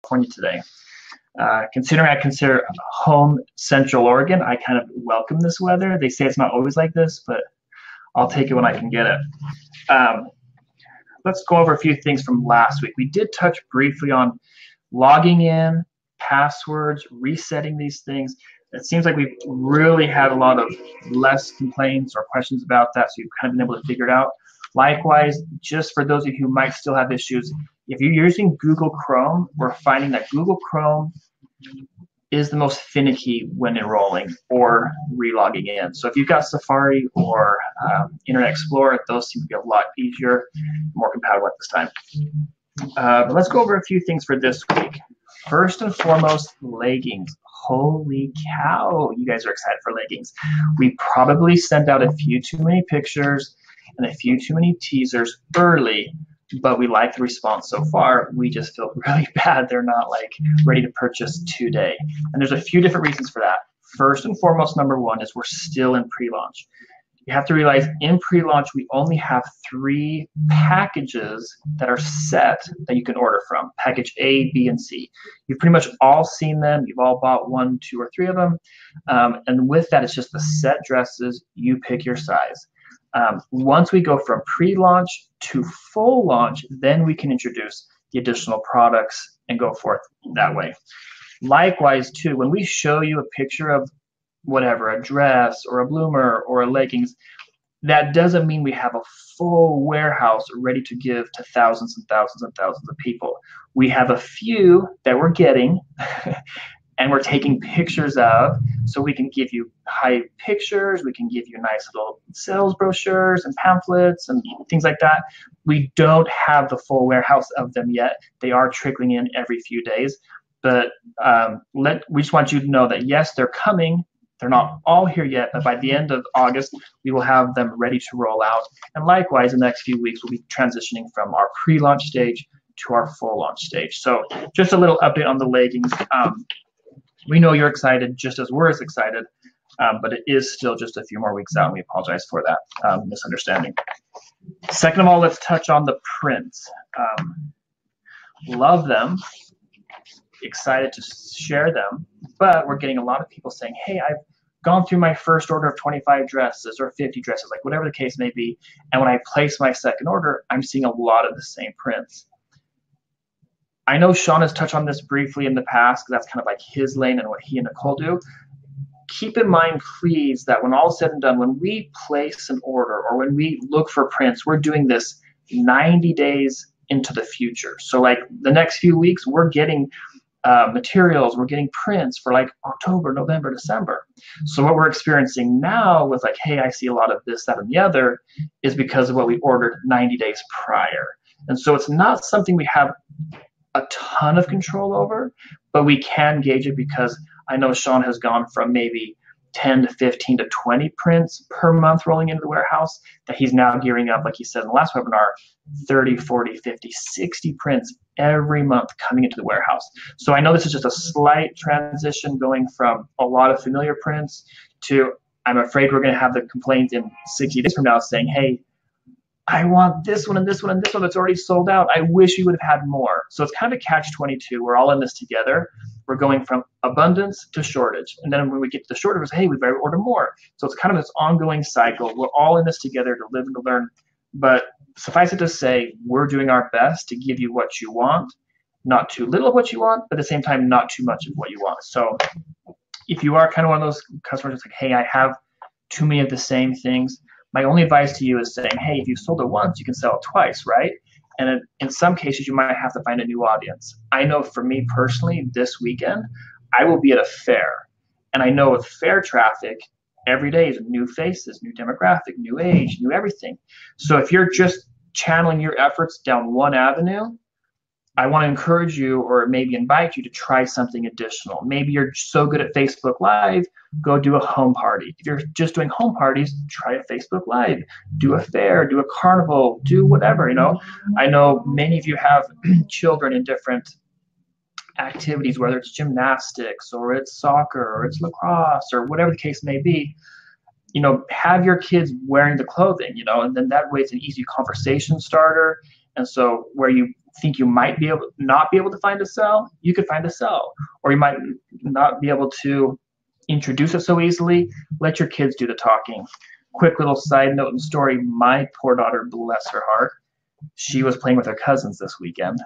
California today. Considering I consider home Central Oregon, I kind of welcome this weather. They say it's not always like this, but I'll take it when I can get it. Let's go over a few things from last week. We did touch briefly on logging in, passwords, resetting these things. It seems like we've really had a lot of less complaints or questions about that, so you've kind of been able to figure it out. Likewise, just for those of you who might still have issues, if you're using Google Chrome, we're finding that Google Chrome is the most finicky when enrolling or relogging in. So if you've got Safari or Internet Explorer, those seem to be a lot easier, more compatible at this time. But let's go over a few things for this week. First and foremost, leggings. Holy cow, you guys are excited for leggings. We probably sent out a few too many pictures and a few too many teasers early, but we like the response so far. We just feel really bad they're not like ready to purchase today. And there's a few different reasons for that. First and foremost, number one is we're still in pre-launch. You have to realize in pre-launch, we only have 3 packages that are set that you can order from, package A, B, and C. You've pretty much all seen them. You've all bought 1, 2, or 3 of them. And with that, it's just the set dresses. You pick your size. Once we go from pre-launch to full launch, then we can introduce the additional products and go forth that way. Likewise, too, when we show you a picture of whatever, a dress or a bloomer or a leggings, that doesn't mean we have a full warehouse ready to give to thousands and thousands and thousands of people. We have a few that we're getting and we're taking pictures of, so we can give you high pictures, we can give you nice little sales brochures and pamphlets and things like that. We don't have the full warehouse of them yet. They are trickling in every few days, but we just want you to know that yes, they're coming. They're not all here yet, but by the end of August, we will have them ready to roll out. And likewise, in the next few weeks, we'll be transitioning from our pre-launch stage to our full launch stage. So just a little update on the leggings. We know you're excited just as we're as excited, but it is still just a few more weeks out, and we apologize for that misunderstanding. Second of all, let's touch on the prints. Love them. Excited to share them, but we're getting a lot of people saying, hey, I've gone through my first order of 25 dresses or 50 dresses, like whatever the case may be, and when I place my second order, I'm seeing a lot of the same prints. I know Sean has touched on this briefly in the past, because that's kind of like his lane and what he and Nicole do. Keep in mind, please, that when all is said and done, when we place an order or when we look for prints, we're doing this 90 days into the future. So like the next few weeks, we're getting materials, we're getting prints for like October, November, December. So what we're experiencing now with like, hey, I see a lot of this, that, and the other, is because of what we ordered 90 days prior. And so it's not something we have a ton of control over, but we can gauge it because I know Sean has gone from maybe 10 to 15 to 20 prints per month rolling into the warehouse, that he's now gearing up, like he said in the last webinar, 30, 40, 50, 60 prints every month coming into the warehouse. So I know this is just a slight transition going from a lot of familiar prints to, I'm afraid we're going to have the complaints in 60 days from now saying, hey, I want this one and this one and this one that's already sold out. I wish you would have had more. So it's kind of a catch-22. We're all in this together. We're going from abundance to shortage. And then when we get to the shortage, we say, hey, we better order more. So it's kind of this ongoing cycle. We're all in this together to live and to learn. But suffice it to say, we're doing our best to give you what you want, not too little of what you want, but at the same time, not too much of what you want. So if you are kind of one of those customers that's like, hey, I have too many of the same things, my only advice to you is saying, hey, if you sold it once, you can sell it twice, right? And in some cases, you might have to find a new audience. I know for me personally, this weekend, I will be at a fair. And I know with fair traffic, every day is new faces, new demographic, new age, new everything. So if you're just channeling your efforts down one avenue, I want to encourage you or maybe invite you to try something additional. Maybe you're so good at Facebook Live, go do a home party. If you're just doing home parties, try a Facebook Live, do a fair, do a carnival, do whatever, you know. I know many of you have children in different activities, whether it's gymnastics or it's soccer or it's lacrosse or whatever the case may be. You know, have your kids wearing the clothing, you know, and then that way it's an easy conversation starter. And so where you think you might not be able to find a cell, you could find a cell. Or you might not be able to introduce it so easily. Let your kids do the talking. Quick little side note and story, my poor daughter, bless her heart, she was playing with her cousins this weekend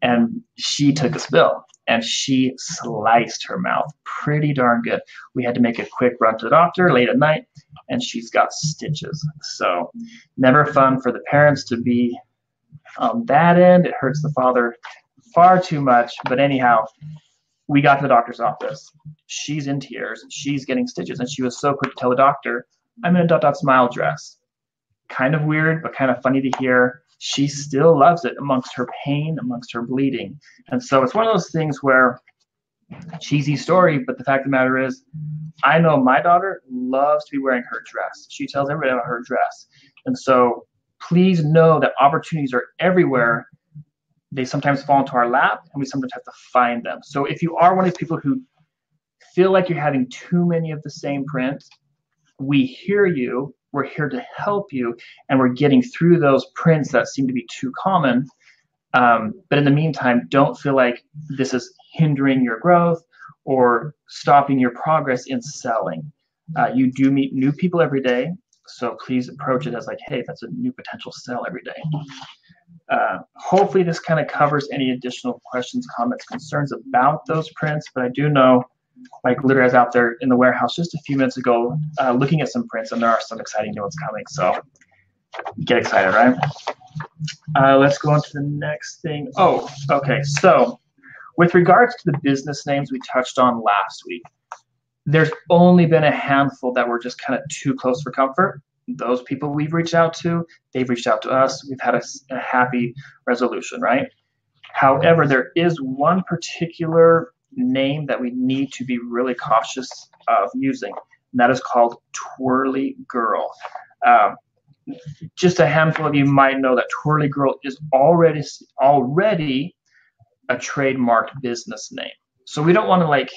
and she took a spill and she sliced her mouth pretty darn good. We had to make a quick run to the doctor late at night and she's got stitches. So never fun for the parents to be on that end. It hurts the father far too much. But anyhow, we got to the doctor's office. She's in tears. She's getting stitches. And she was so quick to tell the doctor, I'm in a dot.smile dress. Kind of weird, but kind of funny to hear. She still loves it amongst her pain, amongst her bleeding. And so it's one of those things where, cheesy story, but the fact of the matter is, I know my daughter loves to be wearing her dress. She tells everybody about her dress. And so please know that opportunities are everywhere. They sometimes fall into our lap, and we sometimes have to find them. So if you are one of these people who feel like you're having too many of the same print, we hear you. We're here to help you, and we're getting through those prints that seem to be too common. But in the meantime, don't feel like this is hindering your growth or stopping your progress in selling. You do meet new people every day, so please approach it as like, hey, that's a new potential sell every day. Hopefully this kind of covers any additional questions, comments, concerns about those prints, but I do know, like literally I was out there in the warehouse just a few minutes ago looking at some prints, and there are some exciting new ones coming, so get excited, right? Let's go on to the next thing. Oh, okay, so with regards to the business names we touched on last week, there's only been a handful that were just kind of too close for comfort. Those people we've reached out to, they've reached out to us, we've had a happy resolution, right? However, there is one particular name that we need to be really cautious of using, and that is called Twirly Girl. Just a handful of you might know that Twirly Girl is already a trademarked business name. So we don't want to, like,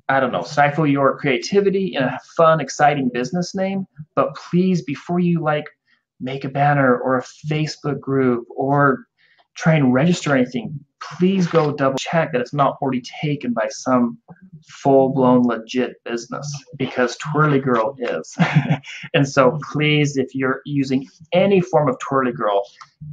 I don't know, stifle your creativity in a fun, exciting business name, but please, before you like make a banner or a Facebook group or try and register anything, please go double check that it's not already taken by some full-blown legit business, because Twirly Girl is. And so please, if you're using any form of Twirly Girl,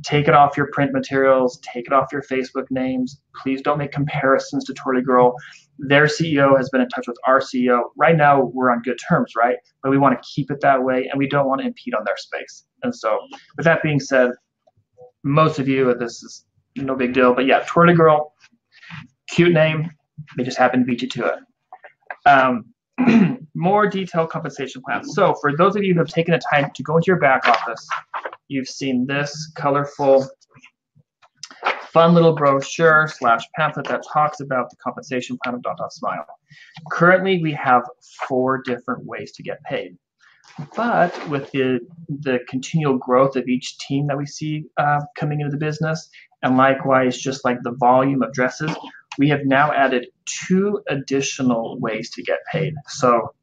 take it off your print materials, take it off your Facebook names. Please don't make comparisons to Twirly Girl. Their CEO has been in touch with our CEO. Right now, we're on good terms, right? But we want to keep it that way, and we don't want to impede on their space. And so with that being said, most of you, this is no big deal, but yeah, Twirly Girl, cute name. They just happen to beat you to it. More detailed compensation plans. So for those of you who have taken the time to go into your back office, you've seen this colorful, fun little brochure / pamphlet that talks about the compensation plan of dot.smile. Currently, we have 4 different ways to get paid. But with the continual growth of each team that we see coming into the business, and likewise, just like the volume of dresses, we have now added 2 additional ways to get paid. So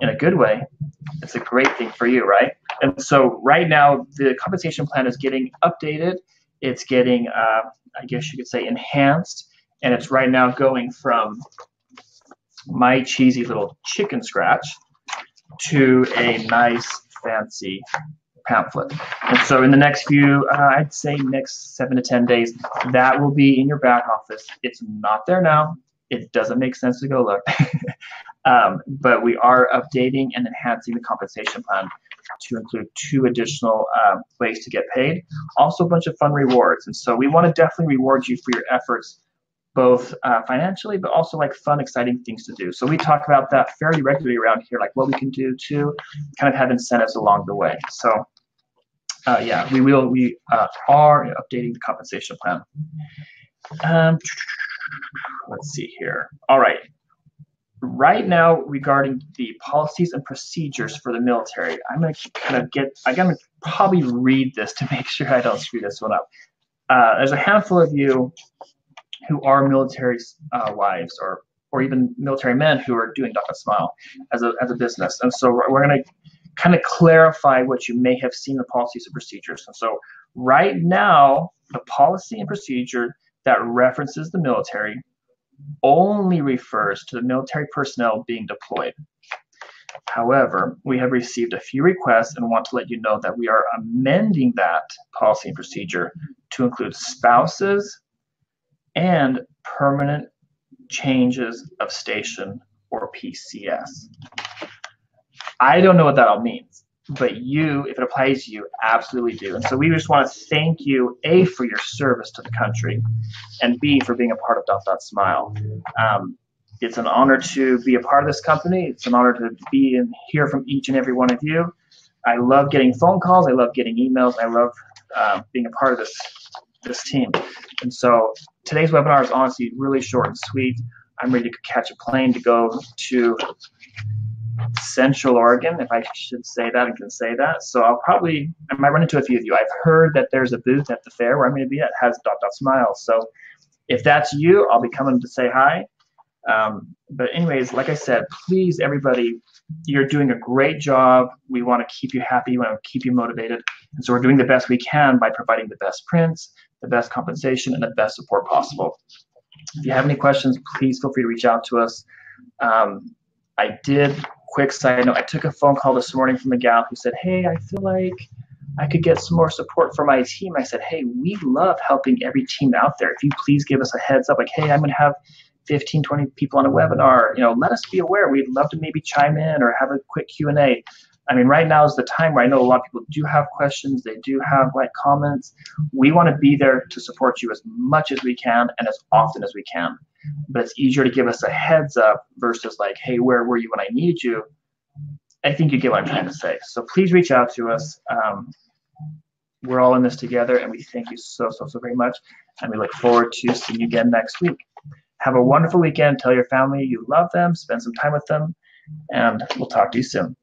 in a good way, it's a great thing for you, right? And so right now, the compensation plan is getting updated. It's getting, I guess you could say, enhanced. And it's right now going from my cheesy little chicken scratch to a nice, fancy pamphlet. And so in the next few, I'd say next 7 to 10 days, that will be in your back office. It's not there now. It doesn't make sense to go look. But we are updating and enhancing the compensation plan to include 2 additional ways to get paid. Also a bunch of fun rewards. And so we want to definitely reward you for your efforts, both financially, but also like fun, exciting things to do. So we talk about that fairly regularly around here, like what we can do to kind of have incentives along the way. So yeah, we are updating the compensation plan. Let's see here. All right. Right now, regarding the policies and procedures for the military, I'm going to probably read this to make sure I don't screw this one up. There's a handful of you who are military wives or even military men who are doing dot.smile as a business. And so we're going to kind of clarify what you may have seen in the policies and procedures. And so Right now, the policy and procedure that references the military only refers to the military personnel being deployed. However, we have received a few requests and want to let you know that we are amending that policy and procedure to include spouses and permanent changes of station, or PCS. I don't know what that all means, but you, if it applies to you, absolutely do. And so we just want to thank you, A, for your service to the country, and B, for being a part of .smile. It's an honor to be a part of this company. It's an honor to be and hear from each and every one of you. I love getting phone calls. I love getting emails. I love being a part of this team. And so today's webinar is honestly really short and sweet. I'm ready to catch a plane to go to Central Oregon, if I should say that and can say that. So I might run into a few of you. I've heard that there's a booth at the fair where I'm going to be at, has .smile. So if that's you, I'll be coming to say hi. But anyways, like I said, please, everybody, you're doing a great job. We want to keep you happy. We want to keep you motivated. And so we're doing the best we can by providing the best prints, the best compensation, and the best support possible. If you have any questions, please feel free to reach out to us. Quick side note, I took a phone call this morning from a gal who said, hey, I feel like I could get some more support for my team. I said, hey, we love helping every team out there. If you please give us a heads up, like, hey, I'm going to have 15, 20 people on a webinar, let us be aware. We'd love to maybe chime in or have a quick Q&A. I mean, right now is the time where I know a lot of people do have questions. They do have comments. We want to be there to support you as much as we can and as often as we can. But it's easier to give us a heads up versus like, hey, where were you when I needed you? I think you get what I'm trying to say. So please reach out to us. We're all in this together, and we thank you so very much. And we look forward to seeing you again next week. Have a wonderful weekend. Tell your family you love them. Spend some time with them. And we'll talk to you soon.